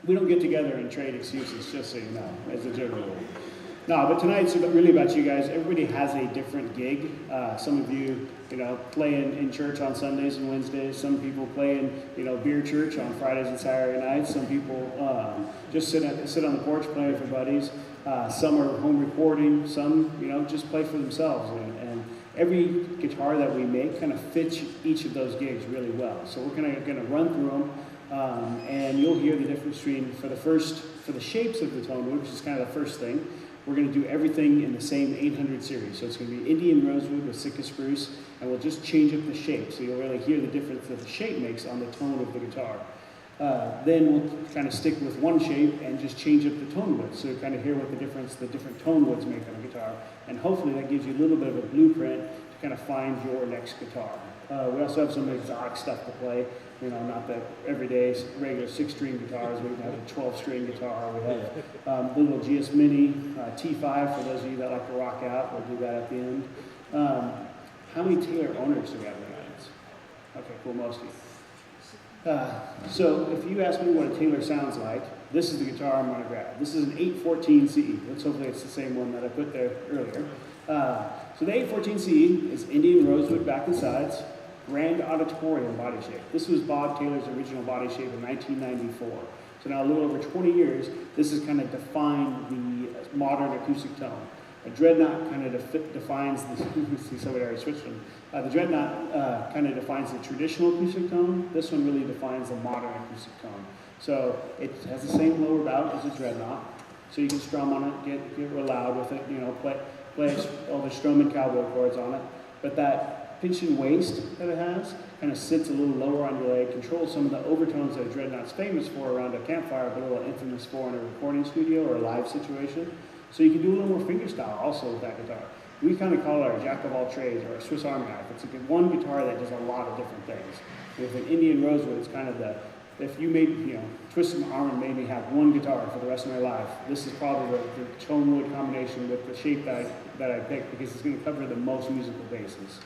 We don't get together and trade excuses, just so you know, as a general rule. No, but tonight's really about you guys. Everybody has a different gig. Some of you, play in church on Sundays and Wednesdays. Some people play in, beer church on Fridays and Saturday nights. Some people just sit on the porch playing for buddies. Some are home recording. Some, just play for themselves. And every guitar that we make kind of fits each of those gigs really well. So we're going to run through them. And you'll hear the difference between, for the shapes of the tone wood, which is kind of the first thing, we're going to do everything in the same 800 series. So it's going to be Indian rosewood with Sitka spruce, and we'll just change up the shape. So you'll really hear the difference that the shape makes on the tone of the guitar. Then we'll kind of stick with one shape and just change up the tone wood. So you kind of hear what the difference the different tone woods make on a guitar. And hopefully that gives you a little bit of a blueprint to kind of find your next guitar. We also have some exotic stuff to play. Not the everyday regular 6-string guitars. We have a 12-string guitar. We have little GS Mini T5 for those of you that like to rock out. We'll do that at the end. How many Taylor owners do we have tonight? Okay, cool, most of you. So if you ask me what a Taylor sounds like, this is the guitar I'm going to grab. This is an 814 CE. Let's hopefully it's the same one that I put there earlier. So the 814 CE is Indian rosewood back and sides. Grand Auditorium body shape. This was Bob Taylor's original body shape in 1994. So now a little over 20 years, this has kind of defined the modern acoustic tone. A dreadnought kind of defines the, see somebody already switched them. The dreadnought kind of defines the traditional acoustic tone. This one really defines the modern acoustic tone. So it has the same lower bout as a dreadnought. So you can strum on it, get real loud with it, play all the Strowman cowboy chords on it. But that pinching waist that it has kind of sits a little lower on your leg, controls some of the overtones that a dreadnought's famous for around a campfire, but a little infamous for in a recording studio or a live situation. So you can do a little more fingerstyle also with that guitar. We kind of call it our jack of all trades or a Swiss Army knife. It's one guitar that does a lot of different things. With an Indian rosewood, it's kind of if you made, twisted my arm and made me have one guitar for the rest of my life, this is probably the tone wood combination with the shape that I picked because it's going to cover the most musical bases.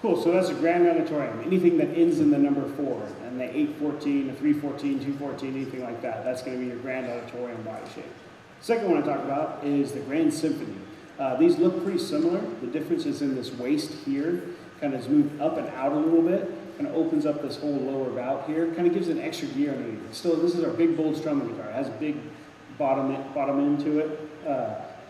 Cool, so that's a Grand Auditorium. Anything that ends in the number 4, and the 814, the 314, 214, anything like that, that's going to be your Grand Auditorium body shape. Second one I talk about is the Grand Symphony. These look pretty similar. The difference is in this waist here, kind of is moved up and out a little bit, kind of opens up this whole lower bout here, kind of gives it an extra gear underneath. Still, this is our big, bold strumming guitar. It has a big bottom end to it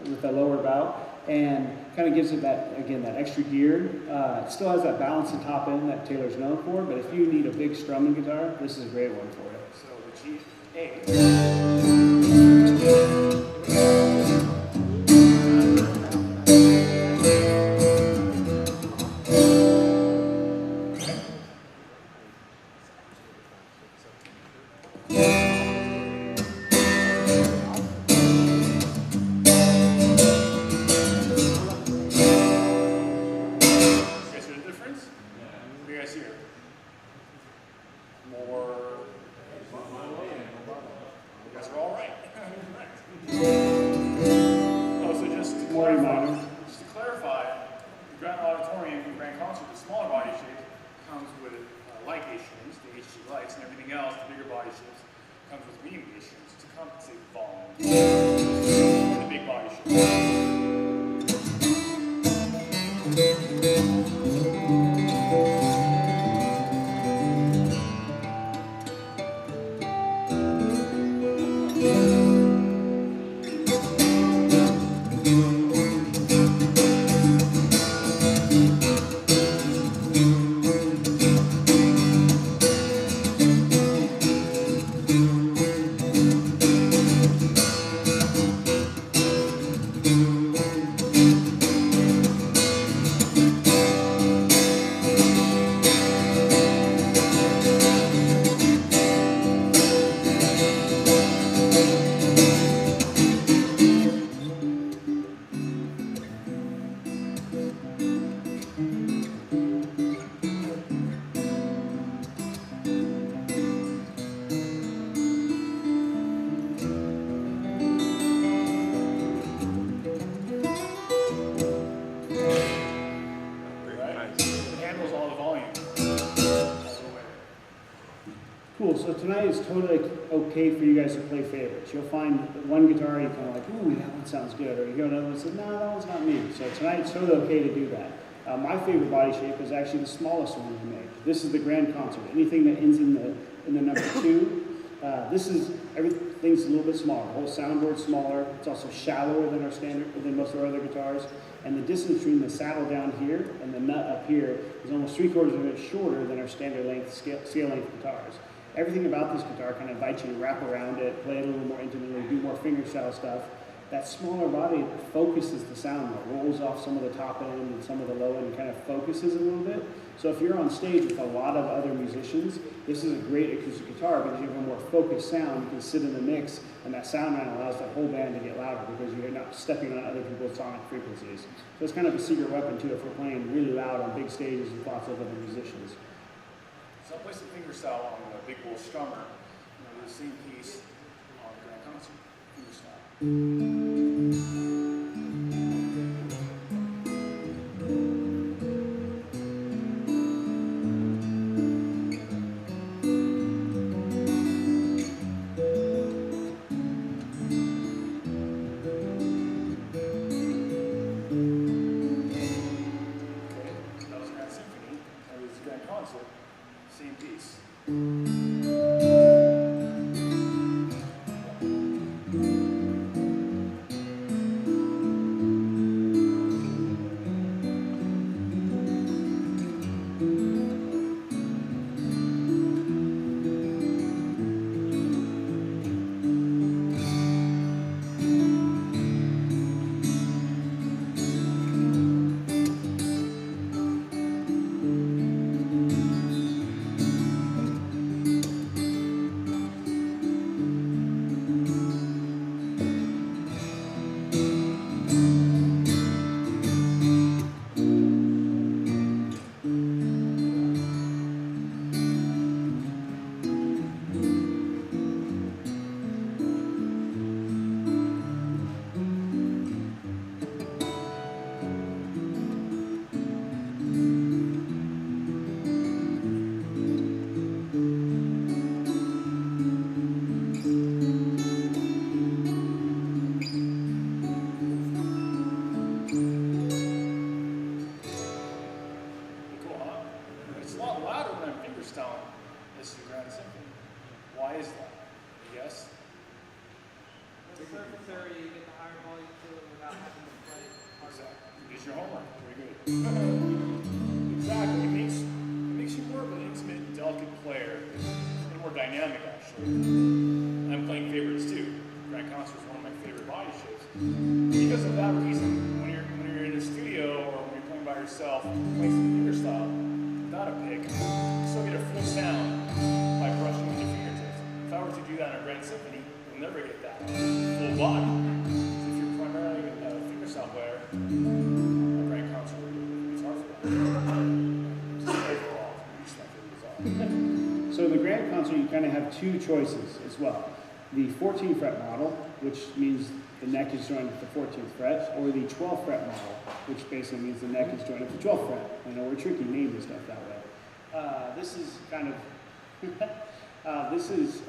with the lower bout, and kind of gives it that, again, that extra gear. It still has that balance and top end that Taylor's known for, but if you need a big strumming guitar, this is a great one for it. So the G8. Just to clarify, the Grand Auditorium and Grand Concert, the smaller body shape, comes with like A strings, the bass she likes, and everything else, the bigger body shapes, comes with medium bass shapes to compensate for volume. The big body shapes. Cool, so tonight is totally okay for you guys to play favorites. You'll find one guitar you kind of like, ooh, that one sounds good. Or you hear another one and say, no, that one's not me. So tonight it's totally okay to do that. My favorite body shape is actually the smallest one we make. This is the Grand Concert. Anything that ends in the number 2. Everything's a little bit smaller. The whole soundboard's smaller. It's also shallower than most of our other guitars. And the distance between the saddle down here and the nut up here is almost 3/4 of an inch shorter than our standard scale length guitars. Everything about this guitar kind of invites you to wrap around it, play it a little more intimately, do more fingerstyle stuff. That smaller body focuses the sound more, rolls off some of the top end and some of the low end and kind of focuses a little bit. So if you're on stage with a lot of other musicians, this is a great acoustic guitar because you have a more focused sound. You can sit in the mix, and that sound line allows the whole band to get louder because you're not stepping on other people's sonic frequencies. So it's kind of a secret weapon too if we're playing really loud on big stages with lots of other musicians. So I'll play some fingerstyle on the Big Bull Strummer. Do the same piece on the Grand Concert. Fingerstyle. That was Grand Symphony. That was Grand Concert. Same piece. This is the Grand Symphony. Why is that? Yes? The surface area, you get the higher volume to it without having to play. Exactly. It's your homework. Very good. Exactly. It makes you more of an intimate, delicate player. And more dynamic, actually. I'm playing favorites too. Grand Concert is one of my favorite body shapes. Because of that reason, when you're in the studio or when you're playing by yourself, playing some fingerstyle, without a pick, you still get a full sound by brushing with your fingertips. If I were to do that on a Grand Symphony, you'll never get that full body. So if you're primarily a fingerstyle player, a Grand Concert is hard for that. Just overall, each my favorite guitar. So in the Grand Concert, you kind of have two choices as well. The 14th fret model, which means the neck is joined at the 14th fret, or the 12th fret model, which basically means the neck is joined at the 12th fret. I know we're tricky naming stuff that way. This is kind of This is,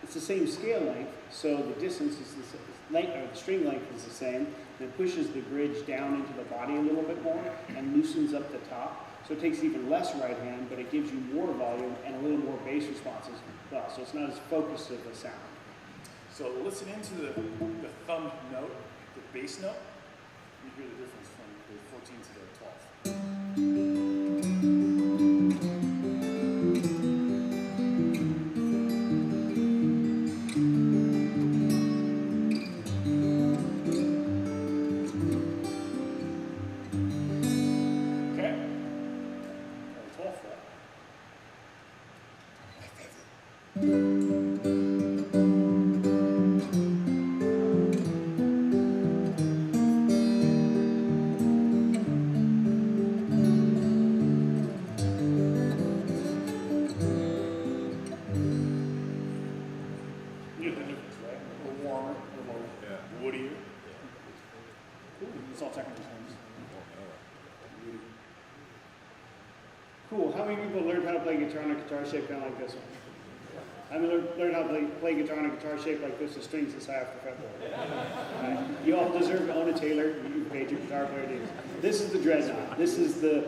it's the same scale length, so the distance is the length, or the string length is the same, and it pushes the bridge down into the body a little bit more and loosens up the top. So it takes even less right hand, but it gives you more volume and a little more bass responses as well. So it's not as focused of a sound. So listen into the thumb note, the bass note. You hear the difference from the 14 to the 12. Cool. How many people learned how to play guitar on a guitar shaped kind of like this one? I mean, learn how to play guitar on a guitar shaped like this with strings this high off the fretboard. Right. You all deserve to own a Taylor. You paid your guitar player dues. This is the dreadnought. This is the,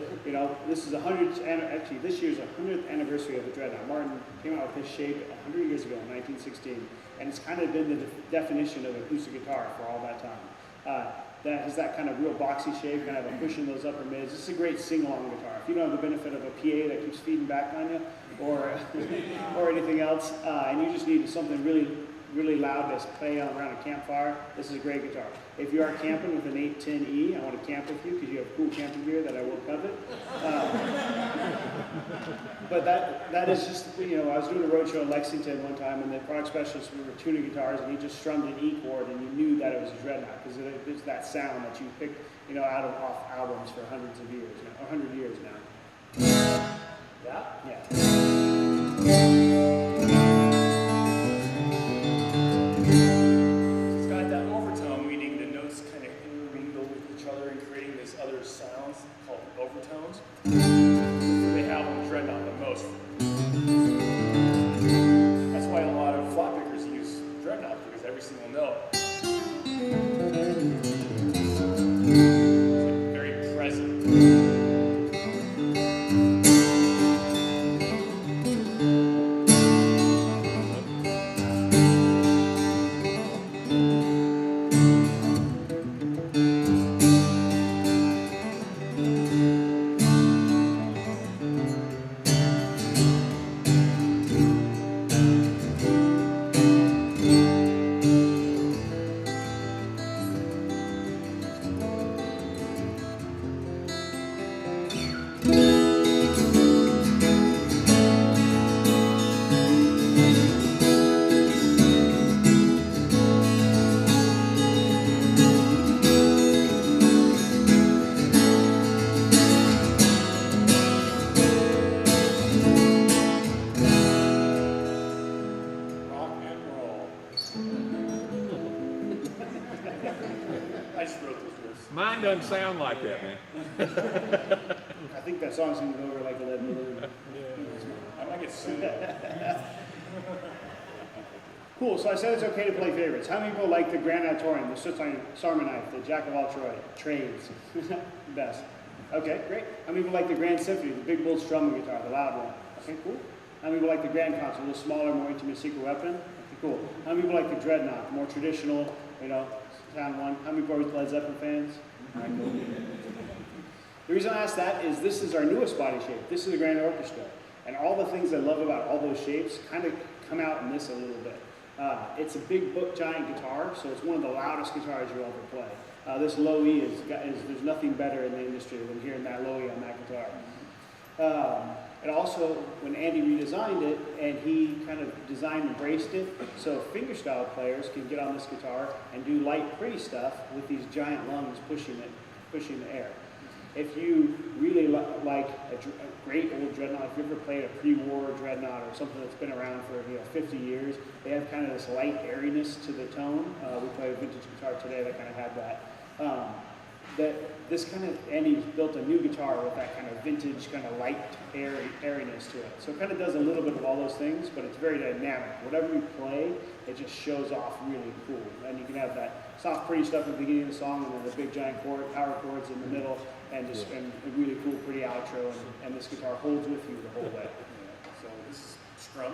this is actually this year's 100th anniversary of the dreadnought. Martin came out with this shape 100 years ago in 1916, and it's kind of been the definition of acoustic guitar for all that time. That has that kind of real boxy shape, kind of a push in those upper mids. This is a great sing-along guitar. If you don't have the benefit of a PA that keeps feeding back on you, or anything else, and you just need something really, really loud to play around a campfire, this is a great guitar. If you are camping with an 810E, I want to camp with you because you have cool camping gear that I will covet. But that is just, I was doing a road show in Lexington one time, and the product specialist, we were tuning guitars, and he just strummed an E chord, and you knew that it was a dreadnought because it's that sound that you pick, out of off albums for hundreds of years, 100 years now. Yeah? Yeah. It's got that overtone, meaning the notes kind of intermingle with each other and creating these other sounds called overtones. They have on the dreadnought the most. That's why a lot of flat pickers use dreadnought, because every single note is very present. Mine doesn't sound like that, man. I think that song's going to go over like a lead balloon. I might get sued. Cool, so I said it's okay to play favorites. How many people like the Grand Auditorium, the Sarma knife, the jack of all trades? Best. Okay, great. How many people like the Grand Symphony, the big bull strumming guitar, the loud one? Okay, cool. How many people like the Grand Concert, a little smaller, more intimate secret weapon? Okay, cool. How many people like the dreadnought, the more traditional, sound one? How many people are Led Zeppelin fans? All right, cool. The reason I asked that is this is our newest body shape. This is the Grand Orchestra. And all the things I love about all those shapes kind of come out in this a little bit. It's a big, giant guitar, so it's one of the loudest guitars you'll ever play. This low E there's nothing better in the industry than hearing that low E on that guitar. And also, when Andy redesigned it, and he kind of designed and braced it, so fingerstyle players can get on this guitar and do light, pretty stuff with these giant lungs pushing the air. If you really like a great old dreadnought, if you ever played a pre-war dreadnought or something that's been around for 50 years, they have kind of this light airiness to the tone. We play a vintage guitar today that kind of had that. this kind of, Andy built a new guitar with that kind of vintage, kind of light airiness to it. So it kind of does a little bit of all those things, but it's very dynamic. Whatever you play, it just shows off really cool. And you can have that soft, pretty stuff at the beginning of the song, and then the big giant power chords in the middle, and just and a really cool, pretty outro. And this guitar holds with you the whole way. So this is strum.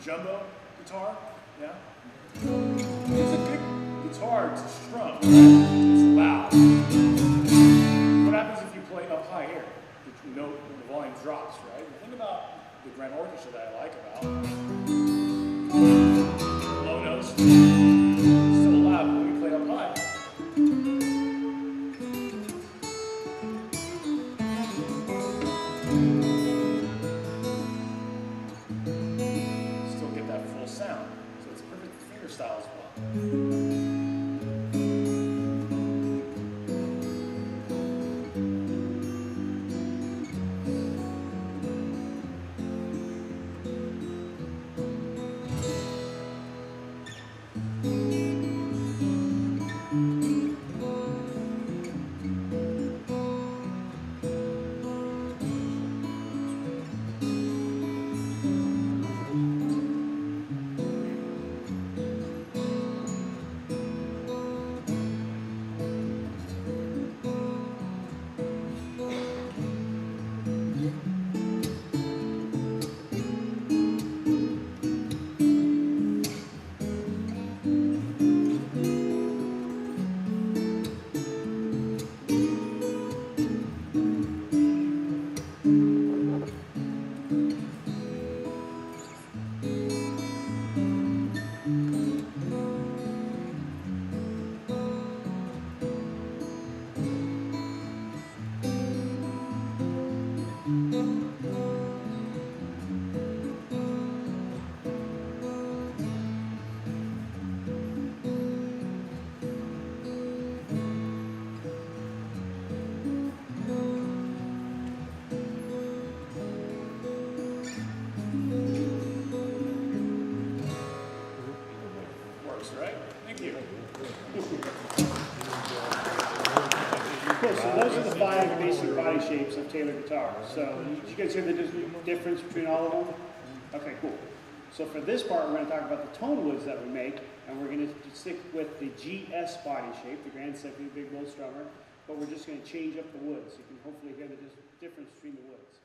Jumbo guitar, yeah? It's a good guitar to strum, right? It's loud. What happens if you play up high here? The note, the volume drops, right? The thing about the Grand Orchestra that I like about low notes, still loud when we play up high. Sound. So it's a perfect finger style as well. Right? Thank you. Cool, so those are the 5 basic body shapes of Taylor guitars. So did you guys hear the difference between all of them? Okay, cool. So for this part, we're going to talk about the tone woods that we make, and we're going to stick with the GS body shape, the Grand Symphony, big low strummer, but we're just going to change up the woods. You can hopefully hear the difference between the woods.